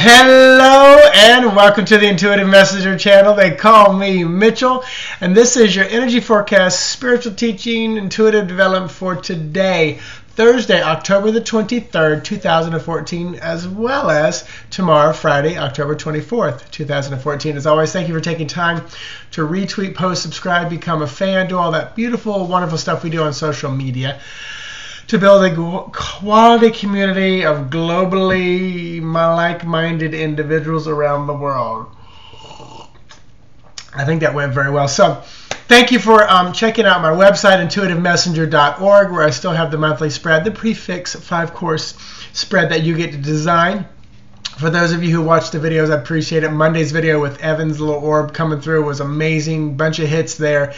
Hello and welcome to the Intuitive Messenger channel. They call me Mitchell, and this is your energy forecast, spiritual teaching, intuitive development for today, Thursday, October the 23rd, 2014, as well as tomorrow, Friday, October 24th, 2014. As always, thank you for taking time to retweet, post, subscribe, become a fan, do all that beautiful, wonderful stuff we do on social media to build a quality community of globally like-minded individuals around the world. I think that went very well. So thank you for checking out my website, intuitivemessenger.org, where I still have the monthly spread, the prefix 5-course spread that you get to design. For those of you who watched the videos, I appreciate it. Monday's video with Evan's little orb coming through was amazing. Bunch of hits there.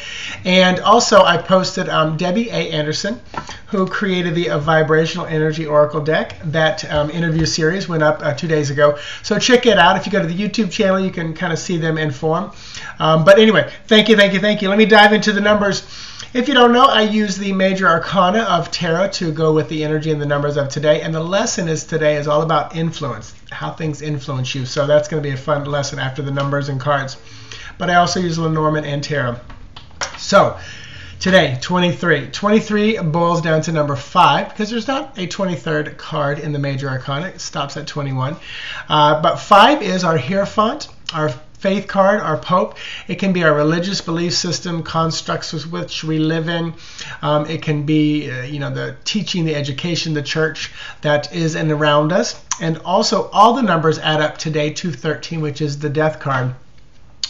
And also I posted Debbie A. Anderson, who created the Vibrational Energy Oracle deck. That interview series went up 2 days ago. So check it out. If you go to the YouTube channel, you can kind of see them in form. But anyway, thank you. Let me dive into the numbers. If you don't know, I use the major arcana of tarot to go with the energy and the numbers of today. And the lesson today is all about influence, how things influence you. So that's going to be a fun lesson after the numbers and cards. But I also use lenormand and tarot. So today, 23. 23 boils down to number 5 because there's not a 23rd card in the major arcana. It stops at 21. But 5 is our Hierophant, our faith card, our Pope. It can be our religious belief system, constructs with which we live in. It can be, the teaching, the education, the church that is and around us. And also, all the numbers add up today to 13, which is the Death card.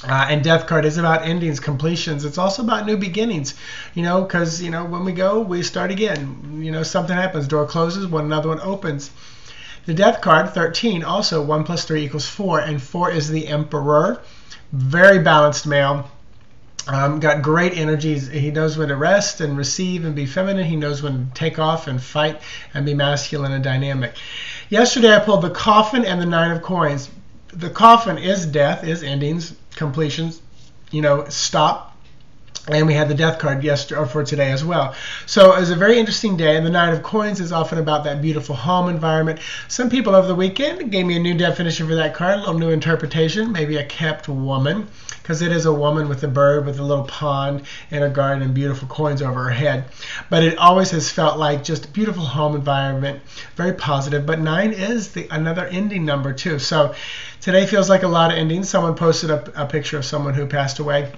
And Death card is about endings, completions. It's also about new beginnings, because, when we go, we start again. Something happens, door closes, another one opens. The Death card, 13, also 1 plus 3 equals 4, and 4 is the Emperor. Very balanced male. Got great energies. He knows when to rest and receive and be feminine. He knows when to take off and fight and be masculine and dynamic. Yesterday I pulled the Coffin and the 9 of Coins. The Coffin is death, is endings, completions, stop. And we had the Death card yesterday, or for today as well. So it was a very interesting day. And the 9 of Coins is often about that beautiful home environment. Some people over the weekend gave me a new definition for that card, a little new interpretation, maybe a kept woman, because it is a woman with a bird with a little pond and a garden and beautiful coins over her head. But it always has felt like just a beautiful home environment, very positive. But 9 is another ending number too. So today feels like a lot of endings. Someone posted a picture of someone who passed away.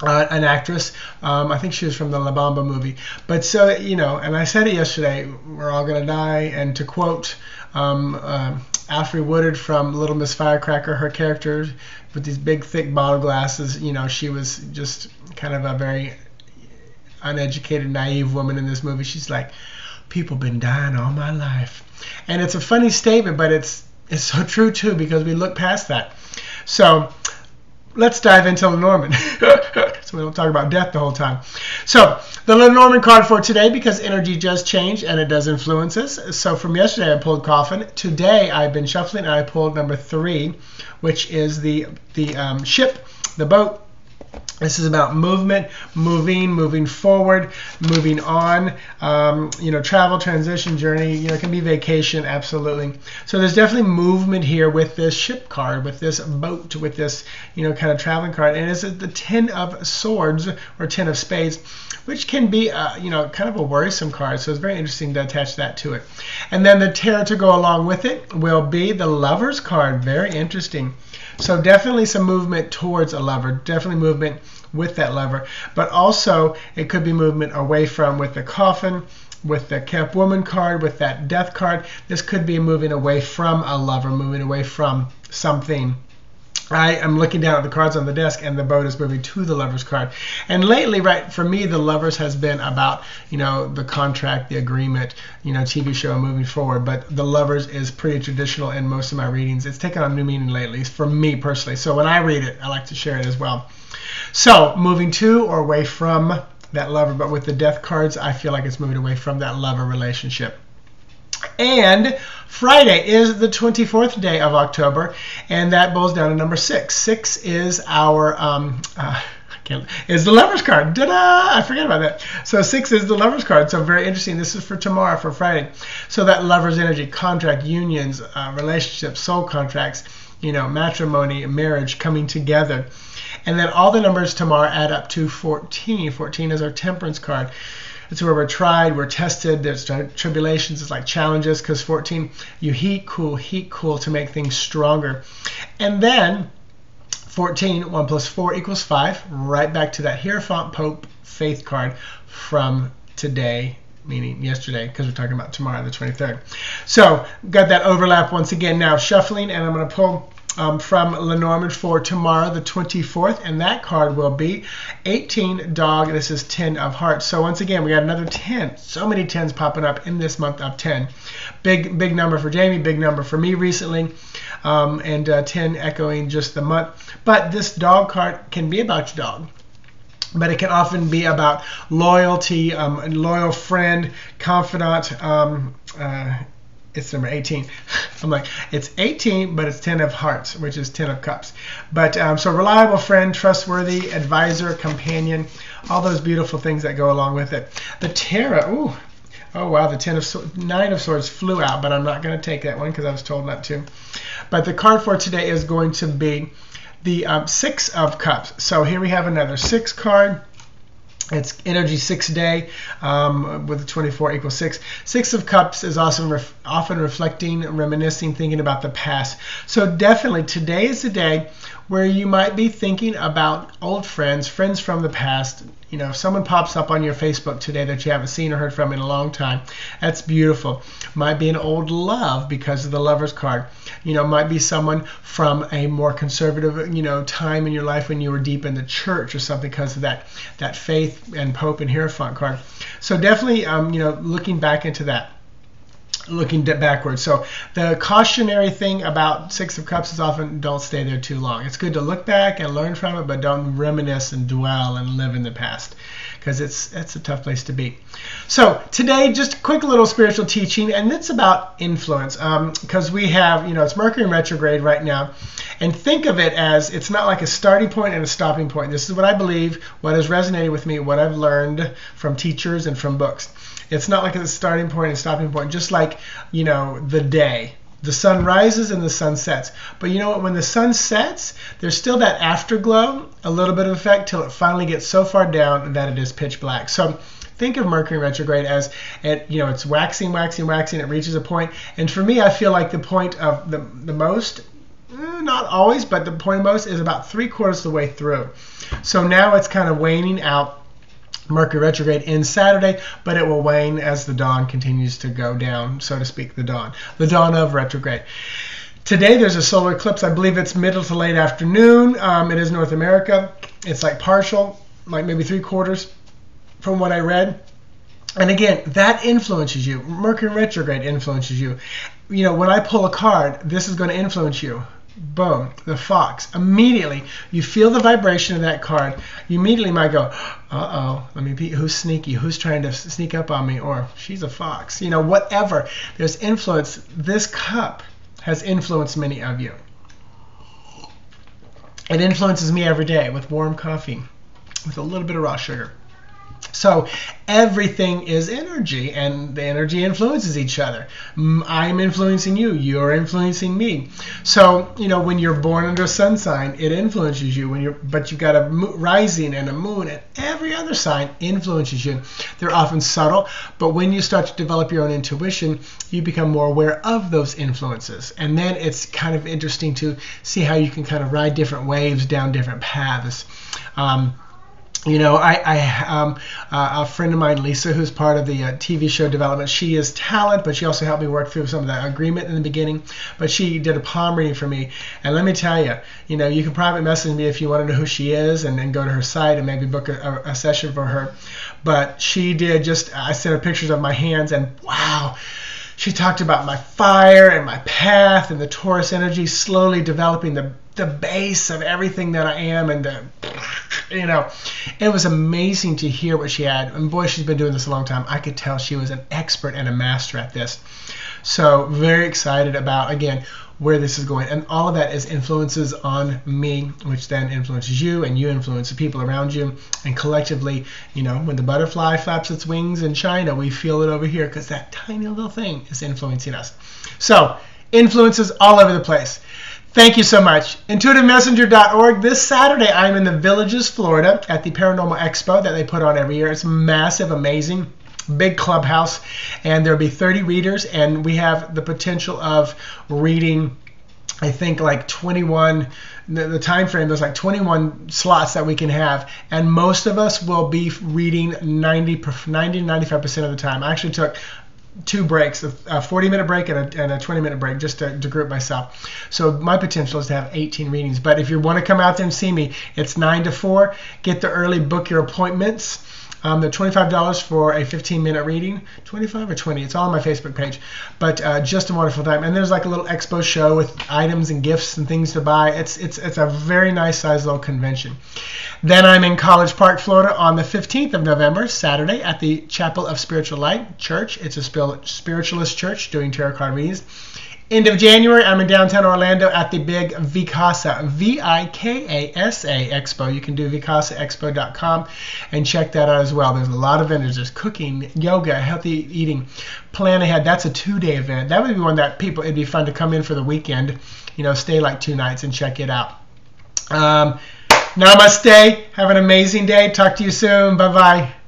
An actress, I think she was from the La Bamba movie. But so, and I said it yesterday, we're all going to die. And to quote Alfre Woodard from Little Miss Firecracker, her character with these big, thick bottle glasses, she was just kind of a very uneducated, naive woman in this movie. She's like, people been dying all my life. And it's a funny statement, but it's so true, too, because we look past that. So let's dive into Lenormand, so we don't talk about death the whole time. So the Lenormand card for today, because energy does change and it does influence us. So from yesterday I pulled Coffin. Today I've been shuffling and I pulled number 3, which is the ship, the boat. This is about movement, moving forward, moving on, travel, transition, journey, it can be vacation, absolutely. So there's definitely movement here with this ship card, with this boat, with this, kind of traveling card. And it's the 10 of Swords or 10 of Spades, which can be, kind of a worrisome card. So it's very interesting to attach that to it. And then the Tarot to go along with it will be the Lovers card. Very interesting. So definitely some movement towards a lover, definitely movement with that lover, but also it could be movement away from with the Coffin, with the Kept Woman card, with that Death card. This could be moving away from a lover, moving away from something. I am looking down at the cards on the desk and the boat is moving to the Lovers card. And lately, right, for me, the Lovers has been about, the contract, the agreement, TV show moving forward. But the Lovers is pretty traditional in most of my readings. It's taken on new meaning lately for me personally. So when I read it, I like to share it as well. So moving to or away from that lover, but with the Death cards, I feel like it's moving away from that lover relationship. And Friday is the 24th day of October, and that boils down to number 6. 6 is our is the Lover's card. Ta-da! I forget about that. So 6 is the Lover's card. So very interesting. This is for tomorrow, for Friday. So that Lover's energy, contract, unions, relationships, soul contracts, matrimony, marriage coming together. And then all the numbers tomorrow add up to 14. 14 is our Temperance card. It's where we're tried, we're tested, there's tribulations, it's like challenges, because 14, you heat cool to make things stronger. And then 14, 1 plus 4 equals 5, right back to that Hierophant Pope faith card from today, meaning yesterday, because we're talking about tomorrow, the 23rd. So, got that overlap once again. Now shuffling, and I'm going to pull from Lenormand for tomorrow, the 24th, and that card will be 18, dog. This is 10 of hearts. So once again, we got another 10. So many 10s popping up in this month of 10. Big number for Jamie, big number for me recently, and 10 echoing just the month. But this dog card can be about your dog. But it can often be about loyalty, a loyal friend, confidant. It's number 18. I'm like, it's 18, but it's 10 of hearts, which is 10 of cups. But so reliable friend, trustworthy, advisor, companion, all those beautiful things that go along with it. The Tarot, oh wow, the 9 of swords flew out, but I'm not going to take that one because I was told not to. But the card for today is going to be the 6 of cups. So here we have another 6 card. It's energy 6 day with the 24 equals 6. 6 of cups is also often reflecting, reminiscing, thinking about the past. So definitely today is the day where you might be thinking about old friends from the past. If someone pops up on your Facebook today that you haven't seen or heard from in a long time, that's beautiful. Might be an old love because of the Lover's card. Might be someone from a more conservative, time in your life when you were deep in the church or something because of that faith and Pope and Hierophant card. So definitely, looking back into that. Looking backwards. So the cautionary thing about 6 of Cups is often don't stay there too long. It's good to look back and learn from it, but don't reminisce and dwell and live in the past, because it's a tough place to be. So today, just a quick little spiritual teaching, and it's about influence, because we have, it's Mercury in retrograde right now, and think of it as it's not like a starting point and a stopping point. This is what I believe, what has resonated with me, what I've learned from teachers and from books. It's not like a starting point and stopping point, just like, the day. The sun rises and the sun sets. But you know what? When the sun sets, there's still that afterglow, a little bit of effect, till it finally gets so far down that it is pitch black. So think of Mercury retrograde as, it's waxing, it reaches a point. And for me, I feel like the point of the most, not always, but the point of most is about 3/4 of the way through. So now it's kind of waning out. Mercury retrograde ends Saturday, but it will wane as the dawn continues to go down, so to speak, the dawn of retrograde. Today there's a solar eclipse. I believe it's middle to late afternoon. It is North America. It's like partial, like maybe 3/4 from what I read. And again, that influences you. Mercury retrograde influences you. When I pull a card, this is going to influence you. Boom, the Fox. Immediately, you feel the vibration of that card. You immediately might go, uh-oh, let me be, who's sneaky? Who's trying to sneak up on me? Or she's a fox. Whatever. There's influence. This cup has influenced many of you. It influences me every day with warm coffee, with a little bit of raw sugar. So everything is energy, and the energy influences each other. I'm influencing you. You're influencing me. So, when you're born under a sun sign, it influences you. But you've got a rising and a moon, and every other sign influences you. They're often subtle, but when you start to develop your own intuition, you become more aware of those influences. And then it's kind of interesting to see how you can kind of ride different waves down different paths. A friend of mine, Lisa, who's part of the TV show development, she is talent, but she also helped me work through some of the agreement in the beginning. But she did a palm reading for me. And let me tell you, you can private message me if you want to know who she is and go to her site and maybe book a session for her. But she did I sent her pictures of my hands, and wow, she talked about my fire and my path and the Taurus energy slowly developing the base of everything that I am, and it was amazing to hear what she had. And boy, she's been doing this a long time. I could tell she was an expert and a master at this. So very excited about, again, where this is going. And all of that is influences on me, which then influences you, and you influence the people around you. And collectively, you know, when the butterfly flaps its wings in China, we feel it over here because that tiny little thing is influencing us. So influences all over the place. Thank you so much. IntuitiveMessenger.org. This Saturday, I'm in the Villages, Florida at the Paranormal Expo that they put on every year. It's massive, amazing, big clubhouse, and there'll be 30 readers, and we have the potential of reading, I think, like 21, the time frame, there's like 21 slots that we can have, and most of us will be reading 90 to 95% of the time. I actually took 2 breaks, a 40-minute break and a 20-minute break, just to group myself. So my potential is to have 18 readings. But if you want to come out there and see me, it's 9 to 4. Get the early, book your appointments. They're $25 for a 15-minute reading, 25 or 20. It's all on my Facebook page. But just a wonderful time. And there's like a little expo show with items and gifts and things to buy. It's a very nice sized little convention. Then I'm in College Park, Florida on the 15th of November, Saturday, at the Chapel of Spiritual Light Church. It's a spiritualist church doing tarot card readings. End of January, I'm in downtown Orlando at the big Vicasa, V-I-K-A-S-A Expo. You can do vicasaexpo.com and check that out as well. There's a lot of vendors. There's cooking, yoga, healthy eating. Plan ahead. That's a 2-day event. That would be one that people, it'd be fun to come in for the weekend, you know, stay like 2 nights and check it out. Namaste. Have an amazing day. Talk to you soon. Bye-bye.